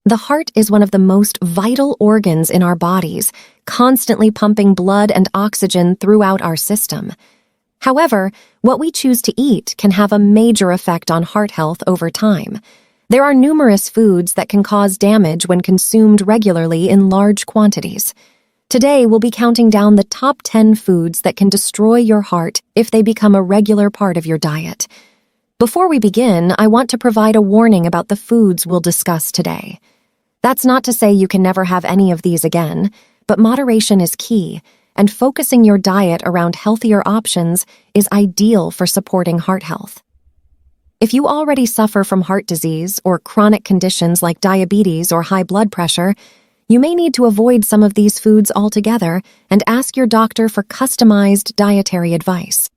The heart is one of the most vital organs in our bodies, constantly pumping blood and oxygen throughout our system. However, what we choose to eat can have a major effect on heart health over time. There are numerous foods that can cause damage when consumed regularly in large quantities. Today, we'll be counting down the top 10 foods that can destroy your heart if they become a regular part of your diet. Before we begin, I want to provide a warning about the foods we'll discuss today. That's not to say you can never have any of these again, but moderation is key, and focusing your diet around healthier options is ideal for supporting heart health. If you already suffer from heart disease or chronic conditions like diabetes or high blood pressure, you may need to avoid some of these foods altogether and ask your doctor for customized dietary advice.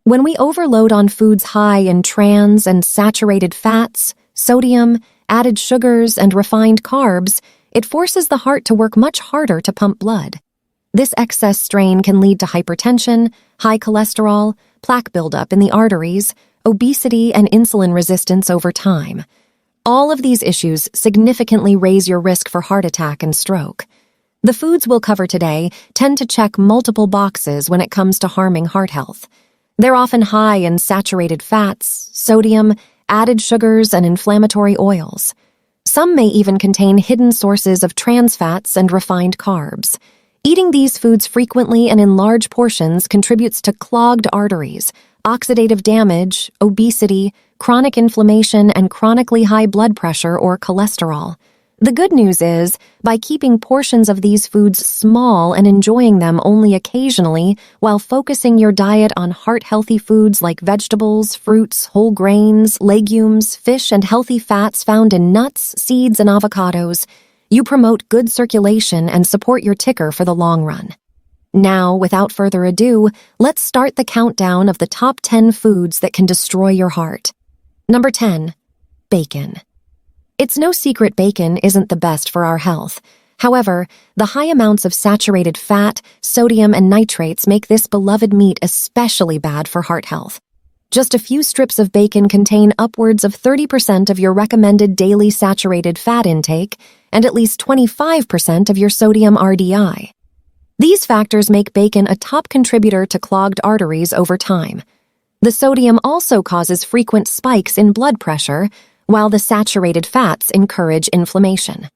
When we overload on foods high in trans and saturated fats, sodium, added sugars, and refined carbs, it forces the heart to work much harder to pump blood. This excess strain can lead to hypertension, high cholesterol, plaque buildup in the arteries, obesity, and insulin resistance over time. All of these issues significantly raise your risk for heart attack and stroke. The foods we'll cover today tend to check multiple boxes when it comes to harming heart health. They're often high in saturated fats, sodium, added sugars, and inflammatory oils. Some may even contain hidden sources of trans fats and refined carbs. Eating these foods frequently and in large portions contributes to clogged arteries, oxidative damage, obesity, chronic inflammation, and chronically high blood pressure or cholesterol. The good news is, by keeping portions of these foods small and enjoying them only occasionally while focusing your diet on heart-healthy foods like vegetables, fruits, whole grains, legumes, fish, and healthy fats found in nuts, seeds, and avocados, you promote good circulation and support your ticker for the long run. Now, without further ado, let's start the countdown of the top 10 foods that can destroy your heart. Number 10. Bacon. It's no secret bacon isn't the best for our health. However, the high amounts of saturated fat, sodium, and nitrates make this beloved meat especially bad for heart health. Just a few strips of bacon contain upwards of 30% of your recommended daily saturated fat intake and at least 25% of your sodium RDI. These factors make bacon a top contributor to clogged arteries over time. The sodium also causes frequent spikes in blood pressure, while the saturated fats encourage inflammation.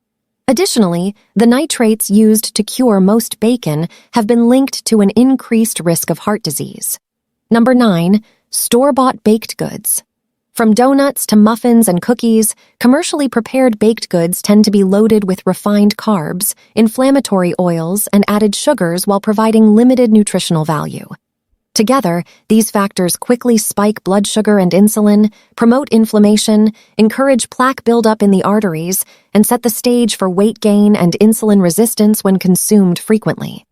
Additionally, the nitrates used to cure most bacon have been linked to an increased risk of heart disease. Number 9. Store-bought baked goods. From donuts to muffins and cookies, commercially prepared baked goods tend to be loaded with refined carbs, inflammatory oils, and added sugars while providing limited nutritional value. Together, these factors quickly spike blood sugar and insulin, promote inflammation, encourage plaque buildup in the arteries, and set the stage for weight gain and insulin resistance when consumed frequently.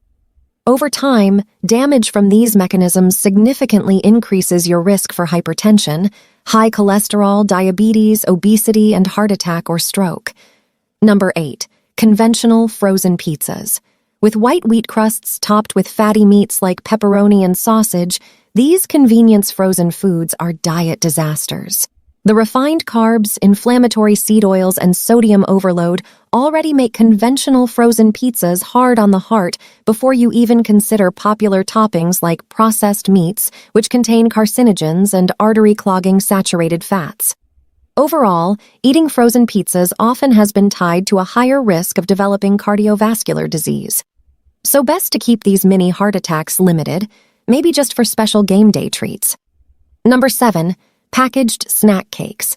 Over time, damage from these mechanisms significantly increases your risk for hypertension, high cholesterol, diabetes, obesity, and heart attack or stroke. Number 8. Conventional frozen pizzas. With white wheat crusts topped with fatty meats like pepperoni and sausage, these convenience frozen foods are diet disasters. The refined carbs, inflammatory seed oils, and sodium overload already make conventional frozen pizzas hard on the heart before you even consider popular toppings like processed meats, which contain carcinogens and artery-clogging saturated fats. Overall, eating frozen pizzas often has been tied to a higher risk of developing cardiovascular disease. So best to keep these mini heart attacks limited, maybe just for special game day treats. Number 7. Packaged snack cakes.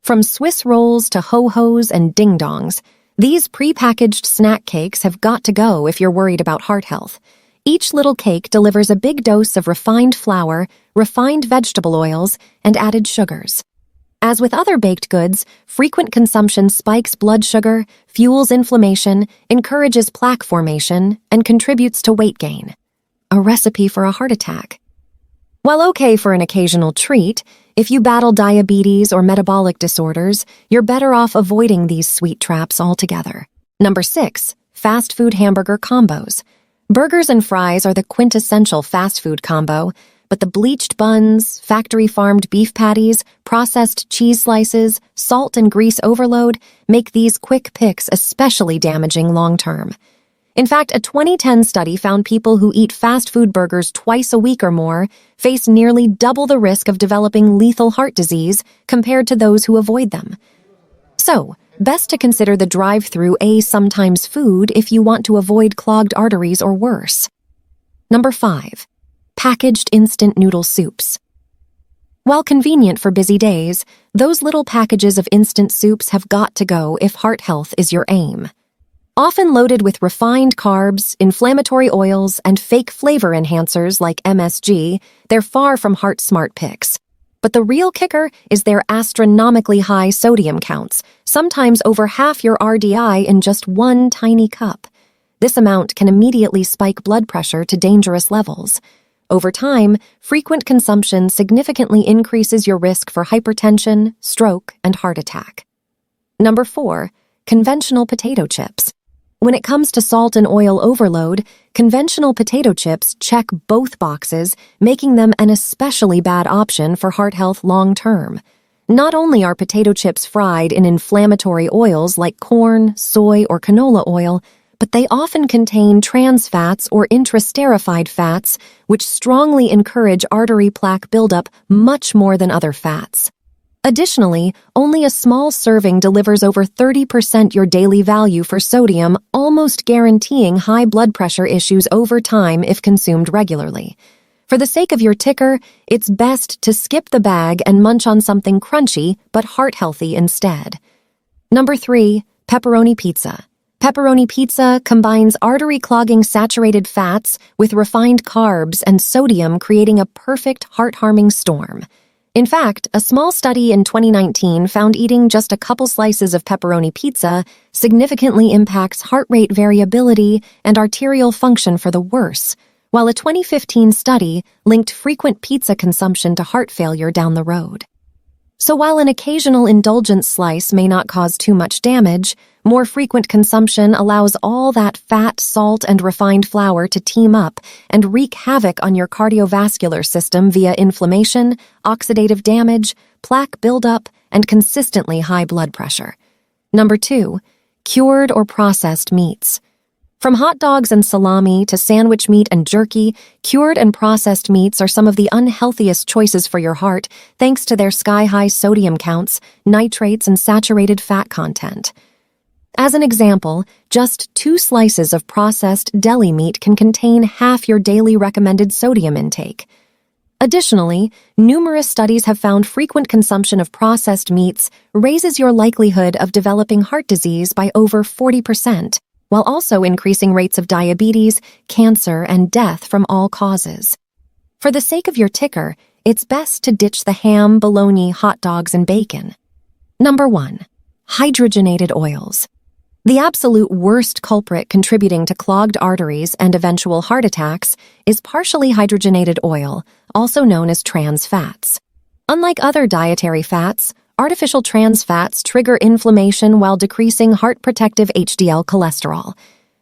From Swiss rolls to ho-hos and ding-dongs, these pre-packaged snack cakes have got to go if you're worried about heart health. Each little cake delivers a big dose of refined flour, refined vegetable oils, and added sugars. As with other baked goods, frequent consumption spikes blood sugar, fuels inflammation, encourages plaque formation, and contributes to weight gain. A recipe for a heart attack. While okay for an occasional treat, if you battle diabetes or metabolic disorders, you're better off avoiding these sweet traps altogether. Number 6. Fast food hamburger combos. Burgers and fries are the quintessential fast food combo, but the bleached buns, factory-farmed beef patties, processed cheese slices, salt and grease overload make these quick picks especially damaging long-term. In fact, a 2010 study found people who eat fast food burgers twice a week or more face nearly double the risk of developing lethal heart disease compared to those who avoid them. So, best to consider the drive-through a sometimes food if you want to avoid clogged arteries or worse. Number 5. Packaged instant noodle soups. While convenient for busy days, those little packages of instant soups have got to go if heart health is your aim. Often loaded with refined carbs, inflammatory oils, and fake flavor enhancers like MSG, they're far from heart-smart picks. But the real kicker is their astronomically high sodium counts, sometimes over half your RDI in just one tiny cup. This amount can immediately spike blood pressure to dangerous levels. Over time, frequent consumption significantly increases your risk for hypertension, stroke, and heart attack. Number 4. Conventional potato chips. When it comes to salt and oil overload, conventional potato chips check both boxes, making them an especially bad option for heart health long-term. Not only are potato chips fried in inflammatory oils like corn, soy, or canola oil, but they often contain trans fats or intrasterified fats, which strongly encourage artery plaque buildup much more than other fats. Additionally, only a small serving delivers over 30% your daily value for sodium, almost guaranteeing high blood pressure issues over time if consumed regularly. For the sake of your ticker, it's best to skip the bag and munch on something crunchy but heart-healthy instead. Number 3. Pepperoni pizza. Pepperoni pizza combines artery-clogging saturated fats with refined carbs and sodium, creating a perfect heart-harming storm. In fact, a small study in 2019 found eating just a couple slices of pepperoni pizza significantly impacts heart rate variability and arterial function for the worse, while a 2015 study linked frequent pizza consumption to heart failure down the road. So while an occasional indulgent slice may not cause too much damage, more frequent consumption allows all that fat, salt, and refined flour to team up and wreak havoc on your cardiovascular system via inflammation, oxidative damage, plaque buildup, and consistently high blood pressure. Number 2. Cured or processed meats. From hot dogs and salami to sandwich meat and jerky, cured and processed meats are some of the unhealthiest choices for your heart thanks to their sky-high sodium counts, nitrates, and saturated fat content. As an example, just 2 slices of processed deli meat can contain half your daily recommended sodium intake. Additionally, numerous studies have found frequent consumption of processed meats raises your likelihood of developing heart disease by over 40%. While also increasing rates of diabetes, cancer, and death from all causes. For the sake of your ticker, it's best to ditch the ham, bologna, hot dogs, and bacon. Number 1. Hydrogenated oils. The absolute worst culprit contributing to clogged arteries and eventual heart attacks is partially hydrogenated oil, also known as trans fats. Unlike other dietary fats, artificial trans fats trigger inflammation while decreasing heart-protective HDL cholesterol.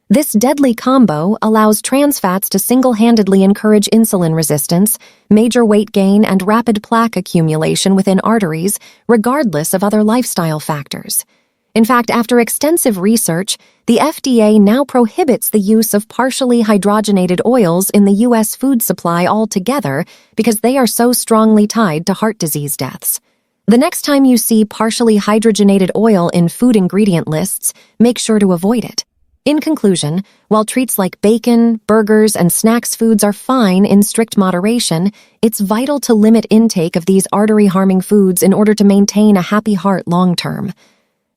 This deadly combo allows trans fats to single-handedly encourage insulin resistance, major weight gain, and rapid plaque accumulation within arteries, regardless of other lifestyle factors. In fact, after extensive research, the FDA now prohibits the use of partially hydrogenated oils in the U.S. food supply altogether because they are so strongly tied to heart disease deaths. The next time you see partially hydrogenated oil in food ingredient lists, make sure to avoid it. In conclusion, while treats like bacon, burgers, and snacks foods are fine in strict moderation, it's vital to limit intake of these artery-harming foods in order to maintain a happy heart long-term.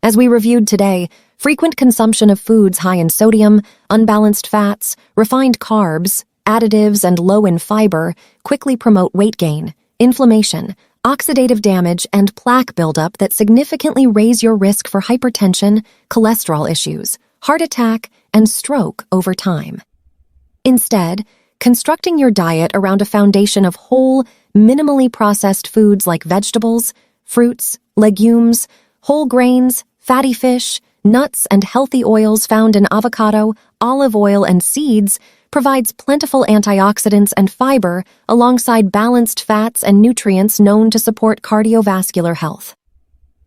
As we reviewed today, frequent consumption of foods high in sodium, unbalanced fats, refined carbs, additives, and low in fiber quickly promote weight gain, inflammation, oxidative damage, and plaque buildup that significantly raise your risk for hypertension, cholesterol issues, heart attack, and stroke over time. Instead, constructing your diet around a foundation of whole, minimally processed foods like vegetables, fruits, legumes, whole grains, fatty fish, nuts, and healthy oils found in avocado, olive oil, and seeds provides plentiful antioxidants and fiber alongside balanced fats and nutrients known to support cardiovascular health.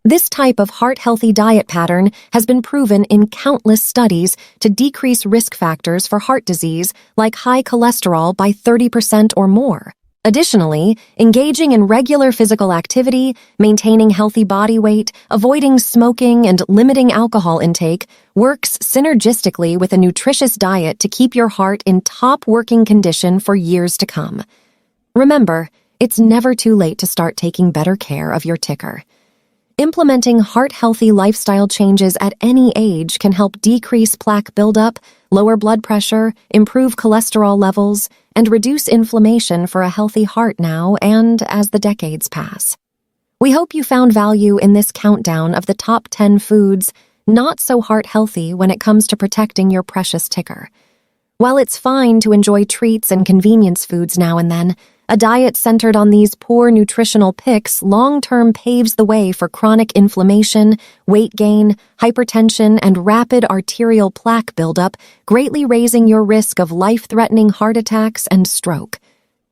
This type of heart-healthy diet pattern has been proven in countless studies to decrease risk factors for heart disease like high cholesterol by 30% or more. Additionally, engaging in regular physical activity, maintaining healthy body weight, avoiding smoking, and limiting alcohol intake works synergistically with a nutritious diet to keep your heart in top working condition for years to come. Remember, it's never too late to start taking better care of your ticker. Implementing heart-healthy lifestyle changes at any age can help decrease plaque buildup, lower blood pressure, improve cholesterol levels, and reduce inflammation for a healthy heart now and as the decades pass. We hope you found value in this countdown of the top 10 foods not so heart-healthy when it comes to protecting your precious ticker. While it's fine to enjoy treats and convenience foods now and then, a diet centered on these poor nutritional picks long-term paves the way for chronic inflammation, weight gain, hypertension, and rapid arterial plaque buildup, greatly raising your risk of life-threatening heart attacks and stroke.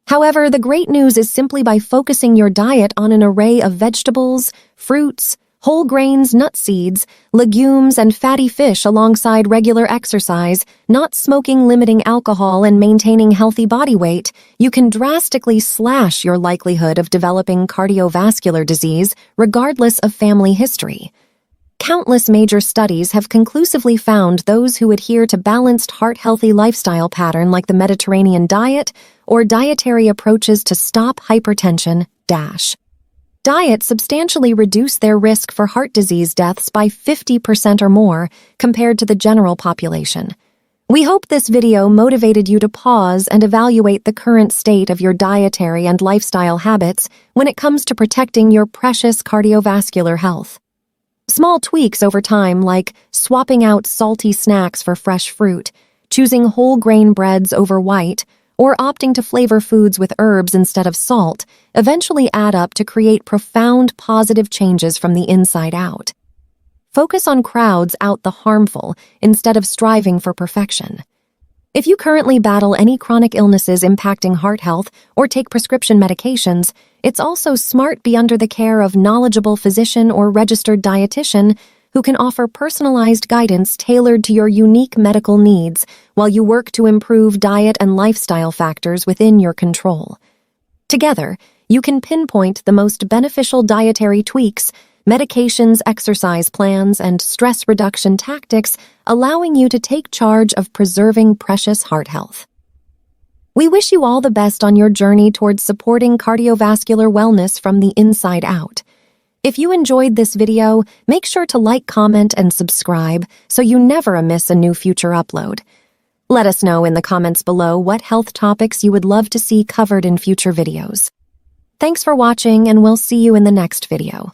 However, the great news is simply by focusing your diet on an array of vegetables, fruits, whole grains, nut seeds, legumes, and fatty fish alongside regular exercise, not smoking, limiting alcohol, and maintaining healthy body weight, you can drastically slash your likelihood of developing cardiovascular disease regardless of family history. Countless major studies have conclusively found those who adhere to balanced heart-healthy lifestyle pattern like the Mediterranean diet or dietary approaches to stop hypertension, diets substantially reduce their risk for heart disease deaths by 50% or more compared to the general population. We hope this video motivated you to pause and evaluate the current state of your dietary and lifestyle habits when it comes to protecting your precious cardiovascular health. Small tweaks over time, like swapping out salty snacks for fresh fruit, choosing whole grain breads over white, or opting to flavor foods with herbs instead of salt, eventually add up to create profound positive changes from the inside out. Focus on crowds out the harmful instead of striving for perfection. If you currently battle any chronic illnesses impacting heart health or take prescription medications, it's also smart be under the care of knowledgeable physician or registered dietitian who can offer personalized guidance tailored to your unique medical needs while you work to improve diet and lifestyle factors within your control. Together, you can pinpoint the most beneficial dietary tweaks, medications, exercise plans, and stress reduction tactics, allowing you to take charge of preserving precious heart health. We wish you all the best on your journey towards supporting cardiovascular wellness from the inside out. If you enjoyed this video, make sure to like, comment, and subscribe so you never miss a new future upload. Let us know in the comments below what health topics you would love to see covered in future videos. Thanks for watching, and we'll see you in the next video.